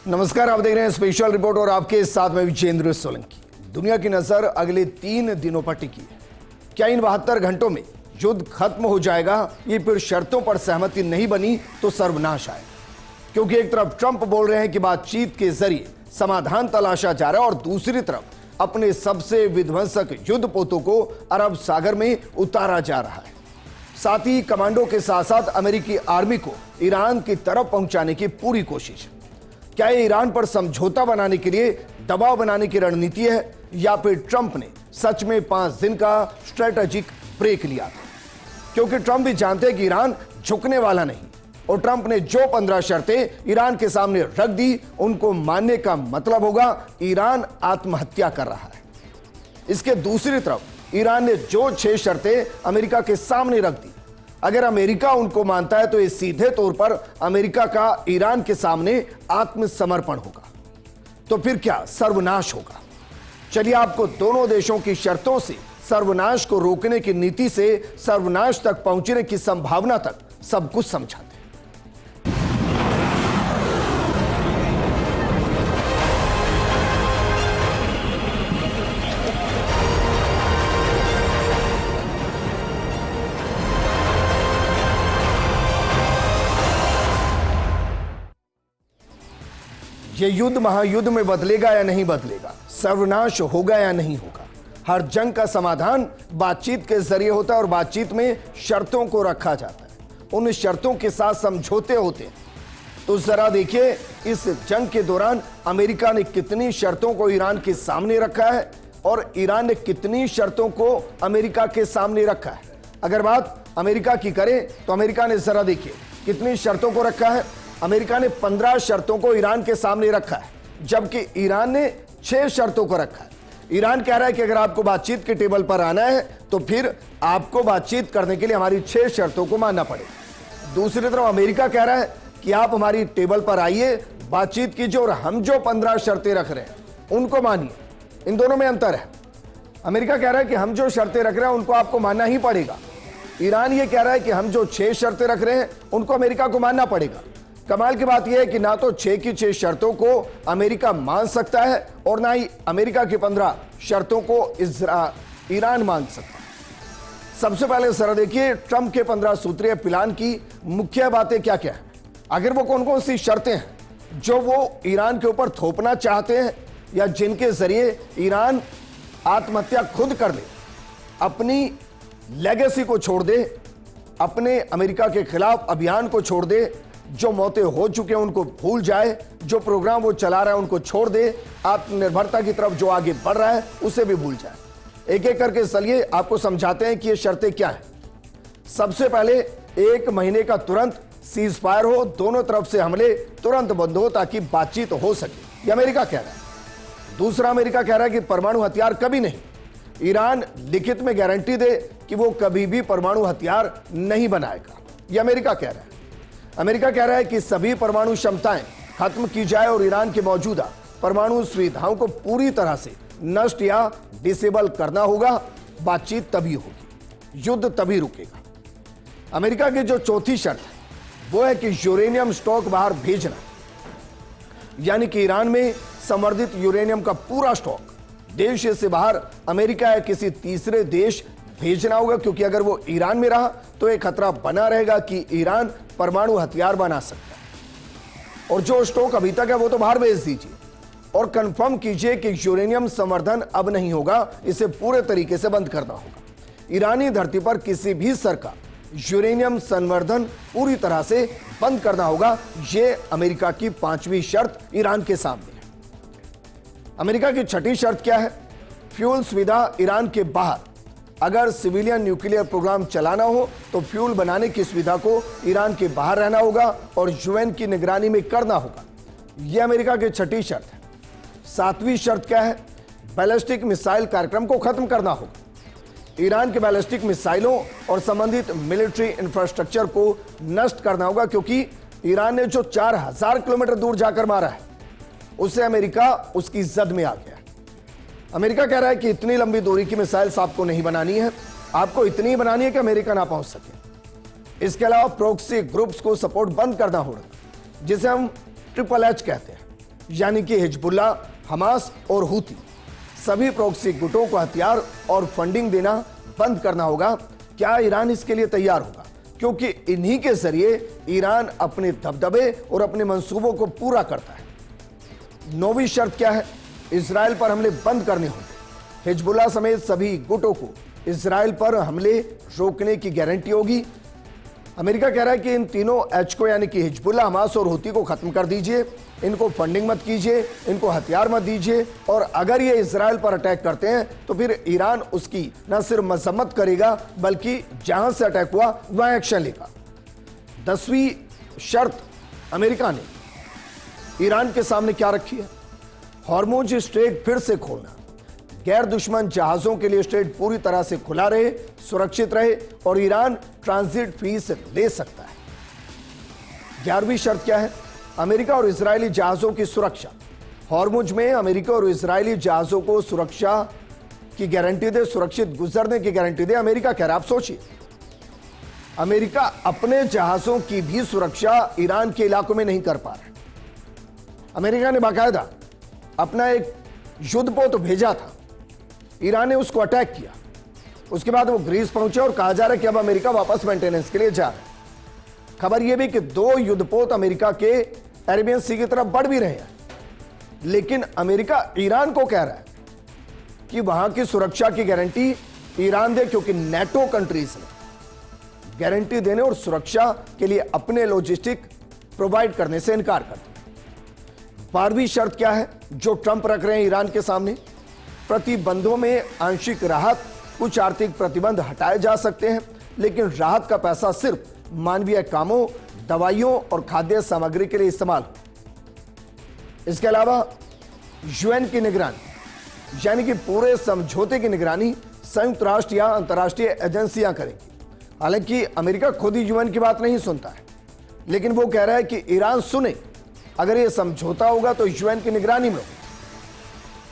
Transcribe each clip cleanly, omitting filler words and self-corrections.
नमस्कार, आप देख रहे हैं स्पेशल रिपोर्ट और आपके साथ में विजेंद्र सोलंकी। दुनिया की नजर अगले 3 दिनों पर टिकी है। क्या इन 72 घंटों में युद्ध खत्म हो जाएगा? ये फिर शर्तों पर सहमति नहीं बनी तो सर्वनाश आएगा। क्योंकि एक तरफ ट्रंप बोल रहे हैं कि बातचीत के जरिए समाधान तलाशा जा रहा है और दूसरी तरफ अपने सबसे विध्वंसक युद्ध पोतों को अरब सागर में उतारा जा रहा है। साथ ही कमांडो के साथ साथ अमेरिकी आर्मी को ईरान की तरफ पहुंचाने की पूरी कोशिश। क्या ये ईरान पर समझौता बनाने के लिए दबाव बनाने की रणनीति है या फिर ट्रंप ने सच में 5 दिन का स्ट्रेटेजिक ब्रेक लिया था? क्योंकि ट्रंप भी जानते हैं कि ईरान झुकने वाला नहीं और ट्रंप ने जो 15 शर्तें ईरान के सामने रख दी उनको मानने का मतलब होगा ईरान आत्महत्या कर रहा है। इसके दूसरी तरफ ईरान ने जो 6 शर्तें अमेरिका के सामने रख दी, अगर अमेरिका उनको मानता है तो ये सीधे तौर पर अमेरिका का ईरान के सामने आत्मसमर्पण होगा। तो फिर क्या सर्वनाश होगा? चलिए आपको दोनों देशों की शर्तों से सर्वनाश को रोकने की नीति से सर्वनाश तक पहुंचने की संभावना तक सब कुछ समझाते हैं। ये युद्ध महायुद्ध में बदलेगा या नहीं बदलेगा, सर्वनाश होगा या नहीं होगा। हर जंग का समाधान बातचीत के जरिए होता है और बातचीत में शर्तों को रखा जाता है, उन शर्तों के साथ समझौते होते हैं। तो जरा देखिए इस जंग के दौरान अमेरिका ने कितनी शर्तों को ईरान के सामने रखा है और ईरान ने कितनी शर्तों को अमेरिका के सामने रखा है। अगर बात अमेरिका की करें तो अमेरिका ने जरा देखिए कितनी शर्तों को रखा है। अमेरिका ने 15 शर्तों को ईरान के सामने रखा है, जबकि ईरान ने 6 शर्तों को रखा है। ईरान कह रहा है कि अगर आपको बातचीत के टेबल पर आना है तो फिर आपको बातचीत करने के लिए हमारी 6 शर्तों को मानना पड़ेगा। दूसरी तरफ अमेरिका कह रहा है कि आप हमारी टेबल पर आइए, बातचीत कीजिए और हम जो 15 शर्तें रख रहे हैं उनको मानिए। इन दोनों में अंतर है। अमेरिका कह रहा है कि हम जो शर्तें रख रहे हैं उनको आपको मानना ही पड़ेगा। ईरान ये कह रहा है कि हम जो 6 शर्तें रख रहे हैं उनको अमेरिका को मानना पड़ेगा। कमाल की बात यह है कि ना तो 6 की 6 शर्तों को अमेरिका मान सकता है और ना ही अमेरिका की 15 शर्तों को ईरान मान सकता है। सबसे पहले जरा देखिए ट्रंप के 15 सूत्रीय प्लान की मुख्य बातें क्या क्या है। आखिर वो कौन कौन सी शर्तें हैं जो वो ईरान के ऊपर थोपना चाहते हैं या जिनके जरिए ईरान आत्महत्या खुद कर ले, अपनी लेगेसी को छोड़ दे, अपने अमेरिका के खिलाफ अभियान को छोड़ दे, जो मौतें हो चुके हैं उनको भूल जाए, जो प्रोग्राम वो चला रहा है उनको छोड़ दे, आत्मनिर्भरता की तरफ जो आगे बढ़ रहा है उसे भी भूल जाए। एक एक करके चलिए आपको समझाते हैं कि ये शर्तें क्या हैं। सबसे पहले 1 महीने का तुरंत सीज फायर हो, दोनों तरफ से हमले तुरंत बंद हो ताकि बातचीत हो सके, ये अमेरिका कह रहा है। दूसरा अमेरिका कह रहा है कि परमाणु हथियार कभी नहीं। ईरान लिखित में गारंटी दे कि वो कभी भी परमाणु हथियार नहीं बनाएगा, ये अमेरिका कह रहा है। अमेरिका कह रहा है कि सभी परमाणु क्षमताएं खत्म की जाए और ईरान के मौजूदा परमाणु सुविधाओं को पूरी तरह से नष्ट या डिसेबल करना होगा। बातचीत तभी होगी, युद्ध तभी रुकेगा। अमेरिका की जो चौथी शर्त है वो है कि यूरेनियम स्टॉक बाहर भेजना, यानी कि ईरान में संवर्धित यूरेनियम का पूरा स्टॉक देश से बाहर अमेरिका या किसी तीसरे देश भेजना होगा, क्योंकि अगर वो ईरान में रहा तो एक खतरा बना रहेगा कि ईरान परमाणु हथियार बना सकता है। और जो स्टॉक अभी तक है वो तो बाहर भेज दीजिए और कंफर्म कीजिए कि यूरेनियम संवर्धन अब नहीं होगा, इसे पूरे तरीके से बंद करना होगा। ईरानी धरती पर किसी भी स्तर का यूरेनियम संवर्धन पूरी तरह से बंद करना होगा। यह अमेरिका की 5वीं शर्त ईरान के सामने है। अमेरिका की 6ठी शर्त क्या है? फ्यूल सुविधा ईरान के बाहर। अगर सिविलियन न्यूक्लियर प्रोग्राम चलाना हो तो फ्यूल बनाने की सुविधा को ईरान के बाहर रहना होगा और यूएन की निगरानी में करना होगा। यह अमेरिका की 6ठी शर्त है। 7वीं शर्त क्या है? बैलिस्टिक मिसाइल कार्यक्रम को खत्म करना होगा। ईरान के बैलिस्टिक मिसाइलों और संबंधित मिलिट्री इंफ्रास्ट्रक्चर को नष्ट करना होगा, क्योंकि ईरान ने जो 4000 किलोमीटर दूर जाकर मारा है उससे अमेरिका उसकी जद में आ गया। अमेरिका कह रहा है कि इतनी लंबी दूरी की मिसाइल्स आपको नहीं बनानी है, आपको इतनी बनानी है कि अमेरिका ना पहुंच सके। इसके अलावा प्रोक्सी ग्रुप्स को सपोर्ट बंद करना होगा, जिसे हम ट्रिपल एच कहते हैं। यानी कि हिजबुल्ला, हमास और हूती, सभी प्रॉक्सी गुटों को हथियार और फंडिंग देना बंद करना होगा। क्या ईरान इसके लिए तैयार होगा? क्योंकि इन्हीं के जरिए ईरान अपने दबदबे और अपने मंसूबों को पूरा करता है। 9वीं शर्त क्या है? इजराइल पर हमले बंद करने होंगे। हिजबुल्ला समेत सभी गुटों को इजराइल पर हमले रोकने की गारंटी होगी। अमेरिका कह रहा है कि इन तीनों एच को, यानी कि हिजबुल्ला, हमास और हूती को खत्म कर दीजिए, इनको फंडिंग मत कीजिए, इनको हथियार मत दीजिए, और अगर ये इजराइल पर अटैक करते हैं तो फिर ईरान उसकी न सिर्फ मजम्मत करेगा बल्कि जहां से अटैक हुआ वहां एक्शन लेगा। 10वीं शर्त अमेरिका ने ईरान के सामने क्या रखी है? हॉर्मुज स्ट्रेट फिर से खोलना, गैर दुश्मन जहाजों के लिए स्ट्रेट पूरी तरह से खुला रहे, सुरक्षित रहे और ईरान ट्रांजिट फीस ले सकता है। 11वीं शर्त क्या है? अमेरिका और इजरायली जहाजों की सुरक्षा। हॉर्मुज में अमेरिका और इजरायली जहाजों को सुरक्षा की गारंटी दे, सुरक्षित गुजरने की गारंटी दे। अमेरिका कह रहा है, आप सोचिए, अमेरिका अपने जहाजों की भी सुरक्षा ईरान के इलाकों में नहीं कर पा रहा है। अमेरिका ने बाकायदा अपना एक युद्धपोत भेजा था, ईरान ने उसको अटैक किया, उसके बाद वो ग्रीस पहुंचे और कहा जा रहा है कि अब अमेरिका वापस मेंटेनेंस के लिए जा रहा है। खबर यह भी कि 2 युद्धपोत अमेरिका के अरेबियन सी की तरफ बढ़ भी रहे हैं, लेकिन अमेरिका ईरान को कह रहा है कि वहां की सुरक्षा की गारंटी ईरान दे, क्योंकि नेटो कंट्रीज ने गारंटी देने और सुरक्षा के लिए अपने लॉजिस्टिक प्रोवाइड करने से इनकार कर दिया। 12वीं शर्त क्या है जो ट्रंप रख रहे हैं ईरान के सामने? प्रतिबंधों में आंशिक राहत, कुछ आर्थिक प्रतिबंध हटाए जा सकते हैं, लेकिन राहत का पैसा सिर्फ मानवीय कामों, दवाइयों और खाद्य सामग्री के लिए इस्तेमाल हो। इसके अलावा यूएन की निगरानी, यानी कि पूरे समझौते की निगरानी संयुक्त राष्ट्र या अंतर्राष्ट्रीय एजेंसियां करेंगी। हालांकि अमेरिका खुद ही यूएन की बात नहीं सुनता है, लेकिन वो कह रहा है कि ईरान सुने, अगर यह समझौता होगा तो यूएन की निगरानी में होगा।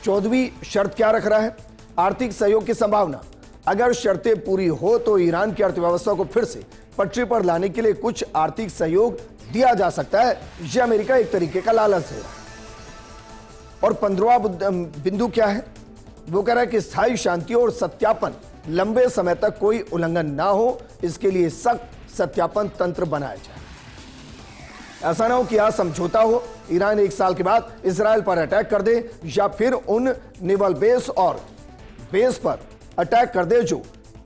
14वीं शर्त क्या रख रहा है? आर्थिक सहयोग की संभावना। अगर शर्तें पूरी हो तो ईरान की अर्थव्यवस्था को फिर से पटरी पर लाने के लिए कुछ आर्थिक सहयोग दिया जा सकता है। यह अमेरिका एक तरीके का लालच है। और 15वां बिंदु क्या है? वो कह रहा है कि स्थायी शांति और सत्यापन, लंबे समय तक कोई उल्लंघन ना हो, इसके लिए सख्त सत्यापन तंत्र बनाया जाए। ऐसा ना हो कि आज समझौता हो, ईरान 1 साल के बाद इजराइल पर अटैक कर दे या फिर उन नेवल बेस और बेस पर अटैक कर दे जो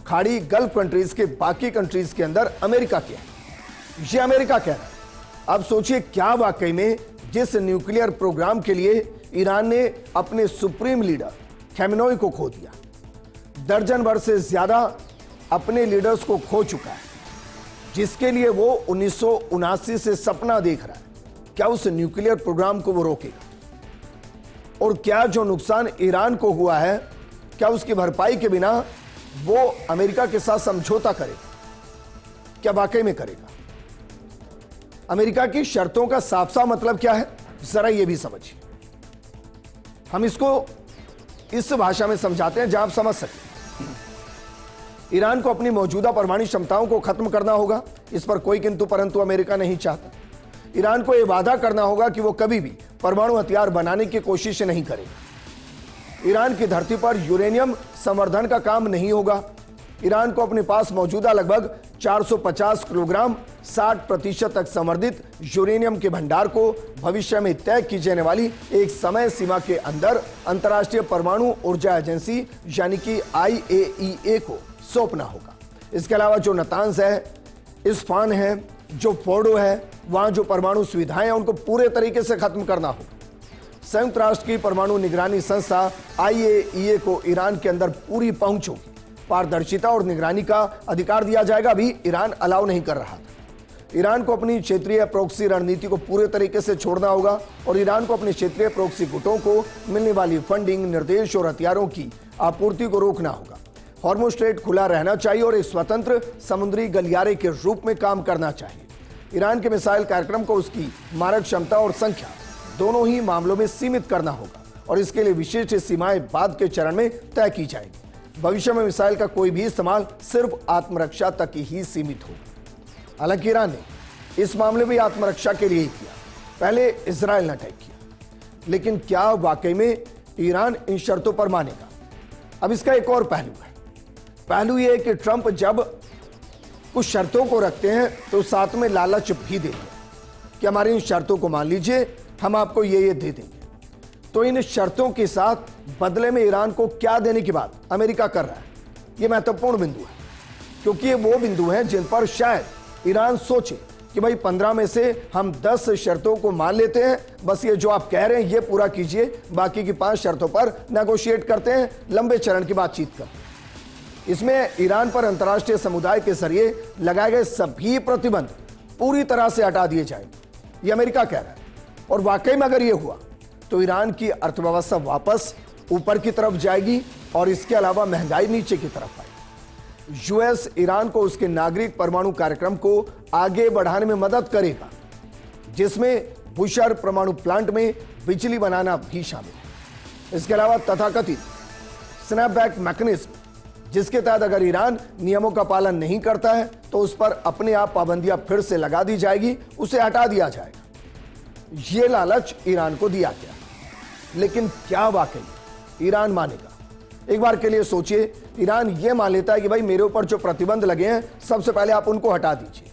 खाड़ी गल्फ कंट्रीज के बाकी कंट्रीज के अंदर अमेरिका के है। ये अमेरिका कह रहा है। अब सोचिए, क्या वाकई में जिस न्यूक्लियर प्रोग्राम के लिए ईरान ने अपने सुप्रीम लीडर खमेनेई को खो दिया, दर्जन भर से ज्यादा अपने लीडर्स को खो चुका है, जिसके लिए वो 1979 से सपना देख रहा है, क्या उस न्यूक्लियर प्रोग्राम को वो रोकेगा? और क्या जो नुकसान ईरान को हुआ है, क्या उसकी भरपाई के बिना वो अमेरिका के साथ समझौता करेगा? क्या वाकई में करेगा? अमेरिका की शर्तों का साफ साफ मतलब क्या है, जरा ये भी समझिए। हम इसको इस भाषा में समझाते हैं जहां आप समझ सकें। ईरान को अपनी मौजूदा परमाणु क्षमताओं को खत्म करना होगा, इस पर कोई किंतु परंतु अमेरिका नहीं चाहता। ईरान को यह वादा करना होगा कि वो कभी भी परमाणु हथियार बनाने की कोशिश नहीं करेगा। ईरान की धरती पर यूरेनियम संवर्धन का काम नहीं होगा। ईरान को अपने पास मौजूदा लगभग 450 किलोग्राम 60% तक संवर्धित यूरेनियम के भंडार को भविष्य में तय की जाने वाली एक समय सीमा के अंदर अंतर्राष्ट्रीय परमाणु ऊर्जा एजेंसी यानी कि IAEA को सौंपना होगा। इसके अलावा जो नतांज है, इस्फान है, जो फोर्डो है, वहां जो परमाणु सुविधाएं हैं उनको पूरे तरीके से खत्म करना होगा। संयुक्त राष्ट्र की परमाणु निगरानी संस्था IAEA को ईरान के अंदर पूरी पहुंच होगी, पारदर्शिता और निगरानी का अधिकार दिया जाएगा। अभी ईरान अलाउ नहीं कर रहा था। ईरान को अपनी क्षेत्रीय प्रॉक्सी रणनीति को पूरे तरीके से छोड़ना होगा और ईरान को अपने क्षेत्रीय प्रॉक्सी गुटों को मिलने वाली फंडिंग, निर्देश और हथियारों की आपूर्ति को रोकना होगा। हॉर्मुज स्ट्रेट खुला रहना चाहिए और एक स्वतंत्र समुद्री गलियारे के रूप में काम करना चाहिए। ईरान के मिसाइल कार्यक्रम को उसकी मारक क्षमता और संख्या दोनों ही मामलों में सीमित करना होगा और इसके लिए विशिष्ट सीमाएं बाद के चरण में तय की जाएगी। भविष्य में मिसाइल का कोई भी इस्तेमाल सिर्फ आत्मरक्षा तक ही सीमित होगा। हालांकि ईरान ने इस मामले में आत्मरक्षा के लिए ही किया, पहले इजराइल ने अटैक किया, लेकिन क्या वाकई में ईरान इन शर्तों पर मानेगा? अब इसका एक और पहलू है। पहलू यह है कि ट्रंप जब कुछ शर्तों को रखते हैं तो साथ में लालच भी देते हैं कि हमारी इन शर्तों को मान लीजिए, हम आपको ये दे देंगे। तो इन शर्तों के साथ बदले में ईरान को क्या देने की बात अमेरिका कर रहा है, यह महत्वपूर्ण बिंदु है, क्योंकि ये वो बिंदु हैं जिन पर शायद ईरान सोचे कि भाई 15 में से हम 10 शर्तों को मान लेते हैं, बस ये जो आप कह रहे हैं ये पूरा कीजिए, बाकी की 5 शर्तों पर नेगोशिएट करते हैं, लंबे चरण की बातचीत करते हैं। इसमें ईरान पर अंतर्राष्ट्रीय समुदाय के जरिए लगाए गए सभी प्रतिबंध पूरी तरह से हटा दिए जाएंगे, ये अमेरिका कह रहा है। और वाकई में अगर ये हुआ तो ईरान की अर्थव्यवस्था वापस ऊपर की तरफ जाएगी और इसके अलावा महंगाई नीचे की तरफ आएगी। यूएस ईरान को उसके नागरिक परमाणु कार्यक्रम को आगे बढ़ाने में मदद करेगा, जिसमें बुशर परमाणु प्लांट में बिजली बनाना भी शामिल है। इसके अलावा तथाकथित स्नैपबैक मैकेनिज्म, जिसके तहत अगर ईरान नियमों का पालन नहीं करता है तो उस पर अपने आप पाबंदियां फिर से लगा दी जाएगी, उसे हटा दिया जाएगा। यह लालच ईरान को दिया गया, लेकिन क्या वाकई ईरान मानेगा? एक बार के लिए सोचिए, ईरान यह मान लेता है कि भाई मेरे ऊपर जो प्रतिबंध लगे हैं सबसे पहले आप उनको हटा दीजिए,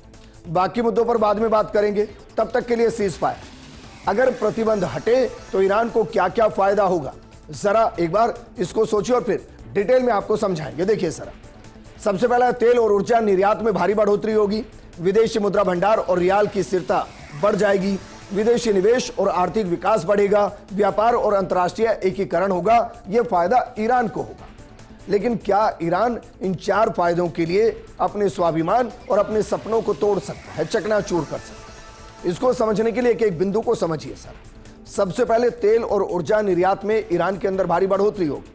बाकी मुद्दों पर बाद में बात करेंगे, तब तक के लिए सीज फायर। अगर प्रतिबंध हटे तो ईरान को क्या क्या फायदा होगा, जरा एक बार इसको सोचिए और फिर डिटेल में आपको समझाएंगे। देखिए जरा, सबसे पहला तेल और ऊर्जा निर्यात में भारी बढ़ोतरी होगी, विदेशी मुद्रा भंडार और रियाल की स्थिरता बढ़ जाएगी, विदेशी निवेश और आर्थिक विकास बढ़ेगा, व्यापार और अंतर्राष्ट्रीय एकीकरण होगा, यह फायदा ईरान को होगा। लेकिन क्या ईरान इन 4 फायदों के लिए अपने स्वाभिमान और अपने सपनों को तोड़ सकता है, चकनाचूर कर सकता है? इसको समझने के लिए एक एक बिंदु को समझिए सर। सबसे पहले तेल और ऊर्जा निर्यात में ईरान के अंदर भारी बढ़ोतरी होगी।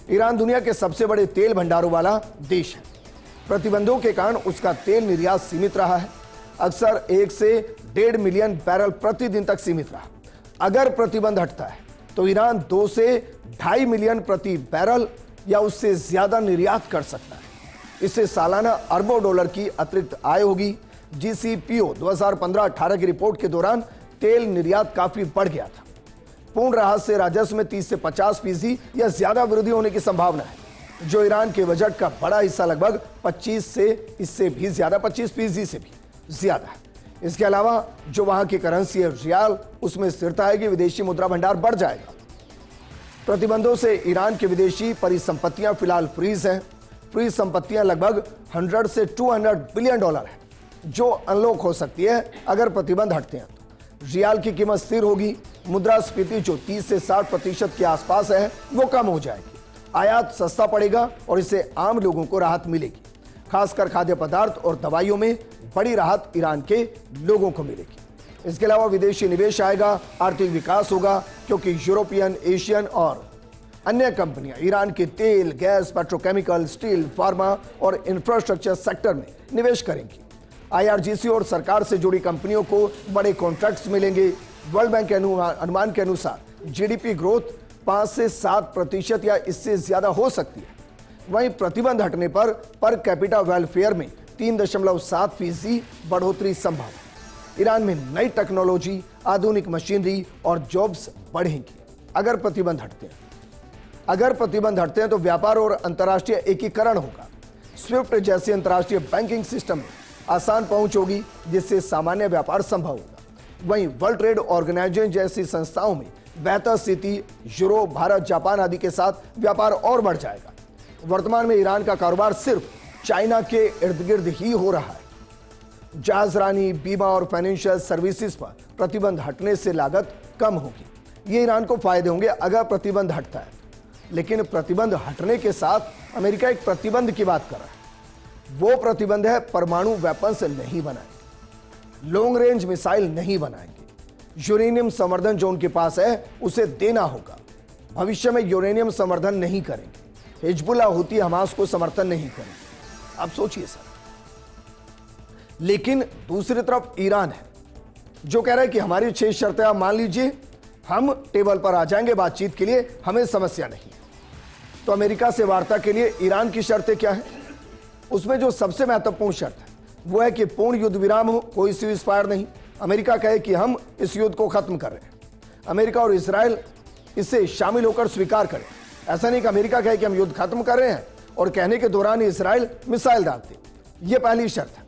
ईरान दुनिया के सबसे बड़े तेल भंडारों वाला देश है। प्रतिबंधों के कारण उसका तेल निर्यात सीमित रहा है, अक्सर 1 से 1.5 मिलियन बैरल प्रतिदिन तक सीमित रहा। अगर प्रतिबंध हटता है तो ईरान 2 से 2.5 मिलियन प्रति बैरल या उससे ज्यादा निर्यात कर सकता है। इससे सालाना अरबों डॉलर की अतिरिक्त आय होगी। जीसीपीओ 2015-18 की रिपोर्ट के दौरान तेल निर्यात काफी बढ़ गया था। पूर्ण राहत से राजस्व में 30 से 50% या ज्यादा वृद्धि होने की संभावना है, जो ईरान के बजट का बड़ा हिस्सा लगभग 25 से इससे भी ज्यादा 25% से भी ज्यादा है। इसके अलावा जो वहां की करेंसी है रियाल, उसमें स्थिरता है कि विदेशी मुद्रा भंडार बढ़ जाएगा। प्रतिबंधों से ईरान की विदेशी परिसंपत्तियां फिलहाल फ्रीज हैं। फ्रीज संपत्तियां लगभग 100 से 200 बिलियन डॉलर है, जो अनलॉक हो सकती है अगर प्रतिबंध हटते हैं। तो रियाल की कीमत स्थिर होगी। मुद्रास्फीति जो 30 से 60% के आसपास है वो कम हो जाएगी। आयात सस्ता पड़ेगा और इससे आम लोगों को राहत मिलेगी। खासकर खाद्य पदार्थ और दवाइयों में बड़ी राहत ईरान के लोगों को मिलेगी। इसके अलावा विदेशी निवेश आएगा, आर्थिक विकास होगा, क्योंकि यूरोपियन, एशियन और अन्य कंपनियां ईरान के तेल, गैस, पेट्रोकेमिकल, स्टील, फार्मा और इंफ्रास्ट्रक्चर सेक्टर में निवेश करेंगी। आईआरजीसी और सरकार से जुड़ी कंपनियों को बड़े कॉन्ट्रैक्ट्स मिलेंगे। वर्ल्ड बैंक के अनुमान के अनुसार जीडीपी ग्रोथ 5 से 7% या इससे ज्यादा हो सकती है। वहीं प्रतिबंध हटने पर कैपिटा वेलफेयर में 3.7% बढ़ोतरी संभव है। ईरान में नई टेक्नोलॉजी, आधुनिक मशीनरी और जॉब्स बढ़ेंगी अगर प्रतिबंध हटते हैं। अगर प्रतिबंध हटते हैं तो व्यापार और अंतर्राष्ट्रीय एकीकरण होगा। स्विफ्ट जैसी अंतर्राष्ट्रीय बैंकिंग सिस्टम में आसान पहुंच होगी, जिससे सामान्य व्यापार संभव होगा। वहीं वर्ल्ड ट्रेड ऑर्गेनाइजेशन जैसी संस्थाओं में बेहतर स्थिति, यूरो, भारत, जापान आदि के साथ व्यापार और बढ़ जाएगा। वर्तमान में ईरान का कारोबार सिर्फ चाइना के इर्द गिर्द ही हो रहा है। जहाजरानी, बीमा और फाइनेंशियल सर्विसेज पर प्रतिबंध हटने से लागत कम होगी। ये ईरान को फायदे होंगे अगर प्रतिबंध हटता है। लेकिन प्रतिबंध हटने के साथ अमेरिका एक प्रतिबंध की बात कर रहा है। वो प्रतिबंध है परमाणु वेपन्स नहीं बनाएंगे, लॉन्ग रेंज मिसाइल नहीं बनाएंगे, यूरेनियम संवर्धन जो उनके पास है उसे देना होगा। भविष्य में यूरेनियम संवर्धन नहीं करेंगे, हिजबुल्लाह हुती हमास को समर्थन नहीं करेंगे। आप सोचिए सर। लेकिन दूसरी तरफ ईरान है जो कह रहा है कि हमारी 6 शर्तें आप मान लीजिए, हम टेबल पर आ जाएंगे बातचीत के लिए, हमें समस्या नहीं। तो अमेरिका से वार्ता के लिए ईरान की शर्तें क्या है? उसमें जो सबसे महत्वपूर्ण शर्त है वो है कि पूर्ण युद्ध विराम हो, कोई सीज फायर नहीं। अमेरिका कहे कि हम इस युद्ध को खत्म कर रहे हैं। अमेरिका और इजराइल इसे शामिल होकर स्वीकार करें। ऐसा नहीं कि अमेरिका कहे कि हम युद्ध खत्म कर रहे हैं और कहने के दौरान ही इजराइल मिसाइल दागते। यह पहली शर्त है।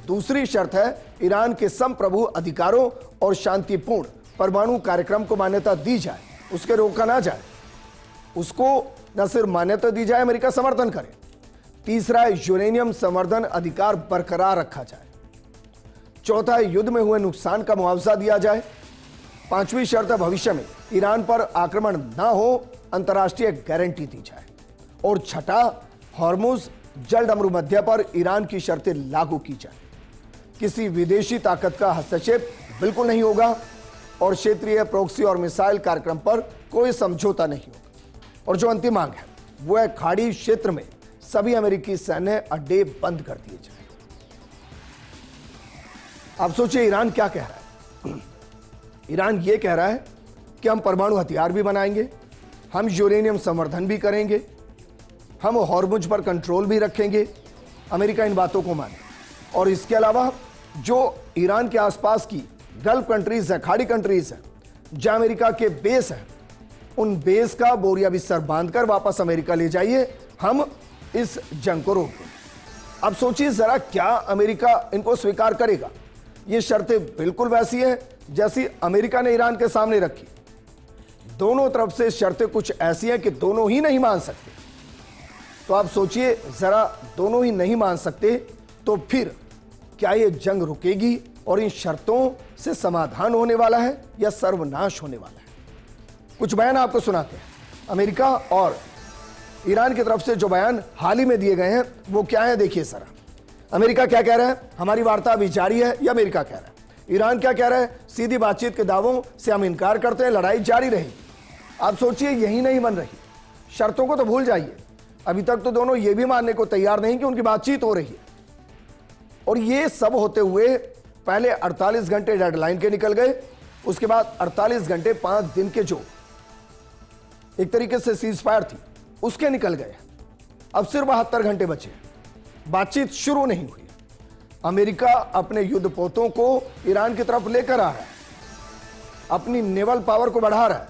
दूसरी शर्त है ईरान के संप्रभु अधिकारों और शांतिपूर्ण परमाणु कार्यक्रम को मान्यता दी जाए, उसके रोका ना जाए। उसको न सिर्फ मान्यता दी जाए, अमेरिका समर्थन करे। तीसरा है यूरेनियम संवर्धन अधिकार बरकरार रखा जाए। चौथा है युद्ध में हुए नुकसान का मुआवजा दिया जाए। पांचवी शर्त है भविष्य में ईरान पर आक्रमण ना हो, अंतर्राष्ट्रीय गारंटी दी जाए। और छठा, हॉर्मुज जलडमरू मध्य पर ईरान की शर्तें लागू की जाए। किसी विदेशी ताकत का हस्तक्षेप बिल्कुल नहीं होगा और क्षेत्रीय प्रॉक्सी और मिसाइल कार्यक्रम पर कोई समझौता नहीं होगा। और जो अंतिम मांग है वो है खाड़ी क्षेत्र में सभी अमेरिकी सैन्य अड्डे बंद कर दिए जाए। आप सोचिए ईरान क्या कह रहा है। ईरान ये कह रहा है कि हम परमाणु हथियार भी बनाएंगे, हम यूरेनियम संवर्धन भी करेंगे, हम हॉर्मुज पर कंट्रोल भी रखेंगे। अमेरिका इन बातों को माने। और इसके अलावा जो ईरान के आसपास की गल्फ कंट्रीज है, खाड़ी कंट्रीज है, जहां अमेरिका के बेस है, उन बेस का बोरिया बिस्तर बांधकर वापस अमेरिका ले जाइए, हम इस जंग को रोक दें। अब सोचिए जरा, क्या अमेरिका इनको स्वीकार करेगा? ये शर्तें बिल्कुल वैसी हैं जैसी अमेरिका ने ईरान के सामने रखी। दोनों तरफ से शर्तें कुछ ऐसी हैं कि दोनों ही नहीं मान सकते। तो आप सोचिए जरा, दोनों ही नहीं मान सकते तो फिर क्या ये जंग रुकेगी और इन शर्तों से समाधान होने वाला है या सर्वनाश होने वाला है? कुछ बयान आपको सुनाते हैं। अमेरिका और ईरान की तरफ से जो बयान हाल ही में दिए गए हैं वो क्या है, देखिए जरा। अमेरिका क्या कह रहा है, हमारी वार्ता अभी जारी है, यह अमेरिका कह रहा है। ईरान क्या कह रहा है, सीधी बातचीत के दावों से हम इनकार करते हैं, लड़ाई जारी रहेगी। आप सोचिए यही नहीं बन रही, शर्तों को तो भूल जाइए। अभी तक तो दोनों ये भी मानने को तैयार नहीं कि उनकी बातचीत हो रही है। और ये सब होते हुए पहले 48 घंटे डेडलाइन के निकल गए, उसके बाद 48 घंटे 5 दिन के जो एक तरीके से सीज फायर थी उसके निकल गए। अब सिर्फ 72 घंटे बचे, बातचीत शुरू नहीं हुई। अमेरिका अपने युद्धपोतों को ईरान की तरफ लेकर आ रहा है, अपनी नेवल पावर को बढ़ा रहा है,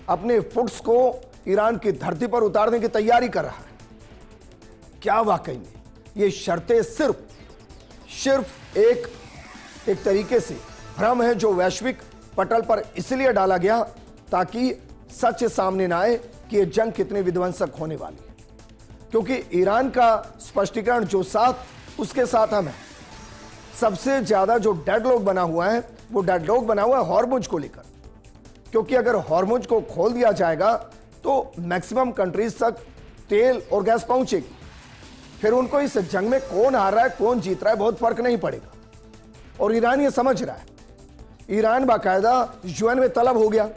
अपने फुट्स को ईरान की धरती पर उतारने की तैयारी कर रहा है। क्या वाकई में ये शर्तें सिर्फ एक तरीके से भ्रम है जो वैश्विक पटल पर इसलिए डाला गया ताकि सच सामने ना आए कि यह जंग कितनी विध्वंसक होने वाली है? क्योंकि ईरान का स्पष्टीकरण जो साथ उसके साथ हम है। सबसे ज्यादा जो डेडलॉक बना हुआ है वो डेडलॉक बना हुआ है हॉर्मुज को लेकर, क्योंकि अगर हॉर्मुज को खोल दिया जाएगा तो मैक्सिमम कंट्रीज तक तेल और गैस पहुंचेगी। फिर उनको इस जंग में कौन हार रहा है कौन जीत रहा है बहुत फर्क नहीं पड़ेगा। और ईरान ये समझ रहा है। ईरान बाकायदा यूएन में तलब हो गया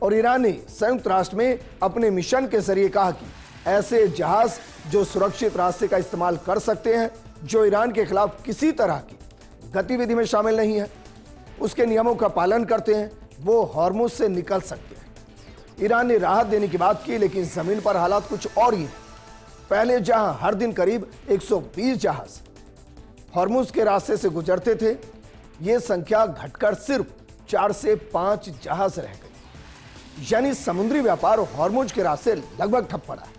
और ईरान ने संयुक्त राष्ट्र में अपने मिशन के जरिए कहा कि ऐसे जहाज जो सुरक्षित रास्ते का इस्तेमाल कर सकते हैं, जो ईरान के खिलाफ किसी तरह की गतिविधि में शामिल नहीं है, उसके नियमों का पालन करते हैं, वो हॉर्मुज से निकल सकते हैं। ईरान ने राहत देने की बात की, लेकिन जमीन पर हालात कुछ और ही है। पहले जहां हर दिन करीब 120 जहाज हॉर्मुज के रास्ते से गुजरते थे, यह संख्या घटकर सिर्फ 4 से 5 जहाज रह गई। यानी समुद्री व्यापार हॉर्मुज के रास्ते लगभग ठप पड़ा है।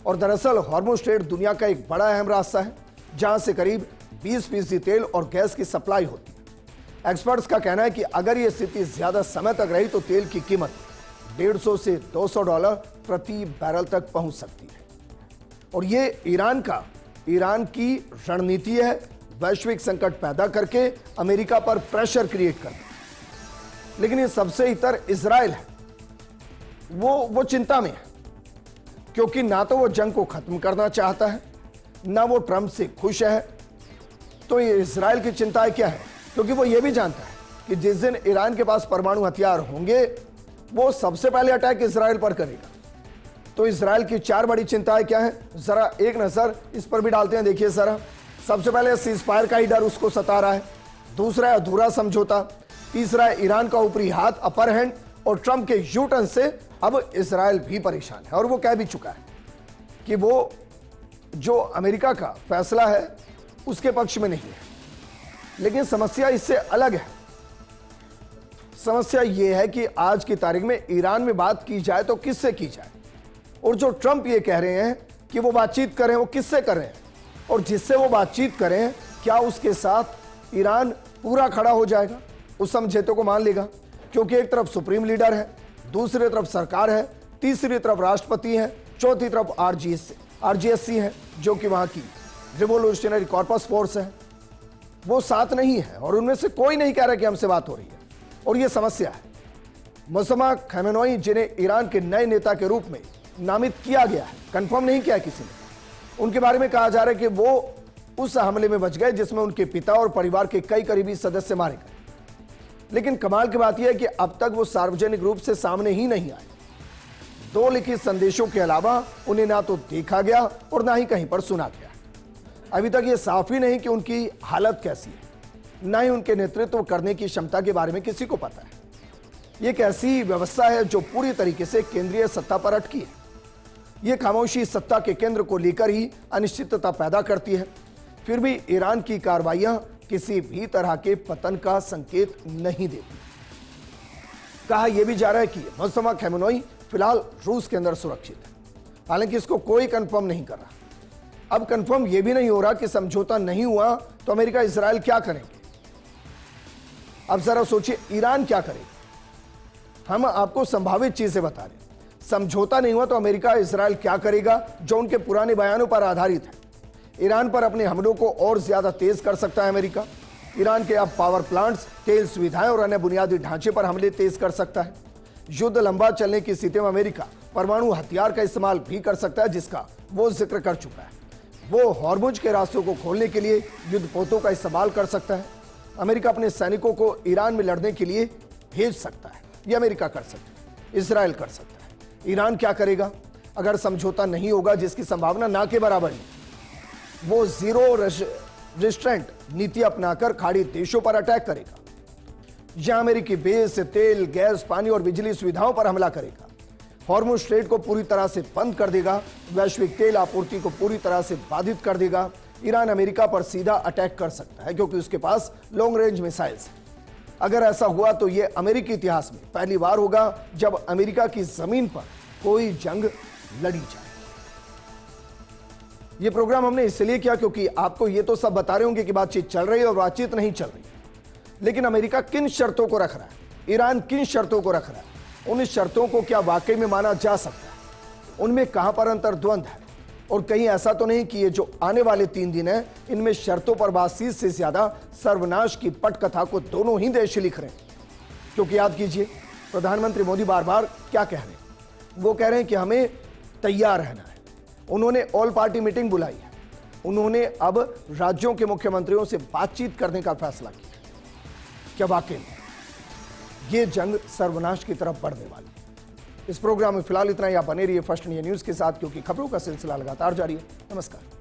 और दरअसल हॉर्मुज स्ट्रेट दुनिया का एक बड़ा अहम रास्ता है जहां से करीब 20% तेल और गैस की सप्लाई होती है। एक्सपर्ट्स का कहना है कि अगर यह स्थिति ज्यादा समय तक रही तो तेल की कीमत $150 से $200 प्रति बैरल तक पहुंच सकती है। और ये ईरान की रणनीति है, वैश्विक संकट पैदा करके अमेरिका पर प्रेशर क्रिएट करना। लेकिन ये सबसे इतर इजराइल है, वो चिंता में है, क्योंकि ना तो वो जंग को खत्म करना चाहता है, ना वो ट्रंप से खुश है। तो ये इजराइल की चिंताएं क्या है? क्योंकि वो ये भी जानता है कि जिस दिन ईरान के पास परमाणु हथियार होंगे वो सबसे पहले अटैक इजराइल पर करेगा। तो इजराइल की 4 बड़ी चिंताएं क्या है, जरा एक नजर इस पर भी डालते हैं। देखिए जरा, सबसे पहले सीज फायर का ही डर उसको सता रहा है। दूसरा है अधूरा समझौता। तीसरा है ईरान का ऊपरी हाथ, अपर हैंड। और ट्रंप के यू टर्न से अब इजराइल भी परेशान है और वो कह भी चुका है कि वो जो अमेरिका का फैसला है उसके पक्ष में नहीं है। लेकिन समस्या इससे अलग है। समस्या यह है कि आज की तारीख में ईरान में बात की जाए तो किससे की जाए, और जो ट्रंप ये कह रहे हैं कि वो बातचीत करें, वो किससे कर रहे हैं, और जिससे वो बातचीत करें क्या उसके साथ ईरान पूरा खड़ा हो जाएगा, उस समझौते को मान लेगा? क्योंकि एक तरफ सुप्रीम लीडर है, दूसरी तरफ सरकार है, तीसरी तरफ राष्ट्रपति है, चौथी तरफ आरजीएससी है जो कि वहां की रिवोल्यूशनरी कॉर्पस फोर्स है। वो साथ नहीं है और उनमें से कोई नहीं कह रहा कि हमसे बात हो रही है, और ये समस्या है। मोहम्मद खमेनेई, जिन्हें ईरान के नए नेता के रूप में नामित किया गया है, कंफर्म नहीं किया किसी ने, उनके बारे में कहा जा रहा है कि वो उस हमले में बच गए जिसमें उनके पिता और परिवार के कई करीबी सदस्य मारे गए। लेकिन कमाल की बात यह है कि अब तक वो सार्वजनिक रूप से सामने ही नहीं आए। 2 लिखित संदेशों के अलावा उन्हें ना तो देखा गया और ना ही कहीं पर सुना गया। अभी तक ये साफ ही नहीं कि उनकी हालत कैसी है, ना ही उनके नेतृत्व करने की क्षमता के बारे में किसी को पता है। ये एक ऐसी व्यवस्था है जो पूरी तरीके से केंद्रीय सत्ता पर अटकी है। ये खामोशी सत्ता के केंद्र को लेकर ही अनिश्चितता पैदा करती है। फिर भी ईरान की कार्रवाइयां किसी भी तरह के पतन का संकेत नहीं देती। कहा यह भी जा रहा है कि मोहम्मद खमेनेई फिलहाल रूस के अंदर सुरक्षित है, हालांकि इसको कोई कंफर्म नहीं कर रहा। अब कंफर्म यह भी नहीं हो रहा कि समझौता नहीं हुआ तो अमेरिका इजराइल क्या करेंगे। अब जरा सोचिए ईरान क्या करेगा। हम आपको संभावित चीजें बता रहे हैं। समझौता नहीं हुआ तो अमेरिका इजराइल क्या करेगा, जो उनके पुराने बयानों पर आधारित है। ईरान पर अपने हमलों को और ज्यादा तेज कर सकता है अमेरिका। ईरान के अब पावर प्लांट्स, तेल सुविधाएं और अन्य बुनियादी ढांचे पर हमले तेज कर सकता है। युद्ध लंबा चलने की स्थिति में अमेरिका परमाणु हथियार का इस्तेमाल भी कर सकता है, जिसका वो जिक्र कर चुका है। वो हॉर्मुज के रास्तों को खोलने के लिए युद्धपोतों का इस्तेमाल कर सकता है। अमेरिका अपने सैनिकों को ईरान में लड़ने के लिए भेज सकता है। ये अमेरिका कर सकता है, इजराइल कर सकता है। ईरान क्या करेगा अगर समझौता नहीं होगा, जिसकी संभावना ना के बराबर है? वो जीरो रिस्ट्रेंट नीति अपनाकर खाड़ी देशों पर अटैक करेगा। यहां अमेरिकी बेस, तेल, गैस, पानी और बिजली सुविधाओं पर हमला करेगा। हॉर्मुज स्ट्रेट को पूरी तरह से बंद कर देगा। वैश्विक तेल आपूर्ति को पूरी तरह से बाधित कर देगा। ईरान अमेरिका पर सीधा अटैक कर सकता है क्योंकि उसके पास लॉन्ग रेंज मिसाइल्स हैं। अगर ऐसा हुआ तो यह अमेरिकी इतिहास में पहली बार होगा जब अमेरिका की जमीन पर कोई जंग लड़ी जाए। यह प्रोग्राम हमने इसलिए किया क्योंकि आपको यह तो सब बता रहे होंगे कि बातचीत चल रही है और बातचीत नहीं चल रही, लेकिन अमेरिका किन शर्तों को रख रहा है, ईरान किन शर्तों को रख रहा है, उन शर्तों को क्या वाकई में माना जा सकता है, उनमें कहां पर अंतर्द्वंद है, और कहीं ऐसा तो नहीं कि ये जो आने वाले 3 दिन है इनमें शर्तों पर बातचीत से ज्यादा सर्वनाश की पटकथा को दोनों ही देश लिख रहे हैं। क्योंकि याद कीजिए प्रधानमंत्री मोदी बार बार क्या कह रहे हैं, वो कह रहे हैं कि हमें तैयार रहना है। उन्होंने ऑल पार्टी मीटिंग बुलाई है। उन्होंने अब राज्यों के मुख्यमंत्रियों से बातचीत करने का फैसला किया। क्या वाकई में ये जंग सर्वनाश की तरफ बढ़ने वाली है? इस प्रोग्राम में फिलहाल इतना ही। आप बने रहिए फर्स्ट इंडिया न्यूज के साथ, क्योंकि खबरों का सिलसिला लगातार जारी है। नमस्कार।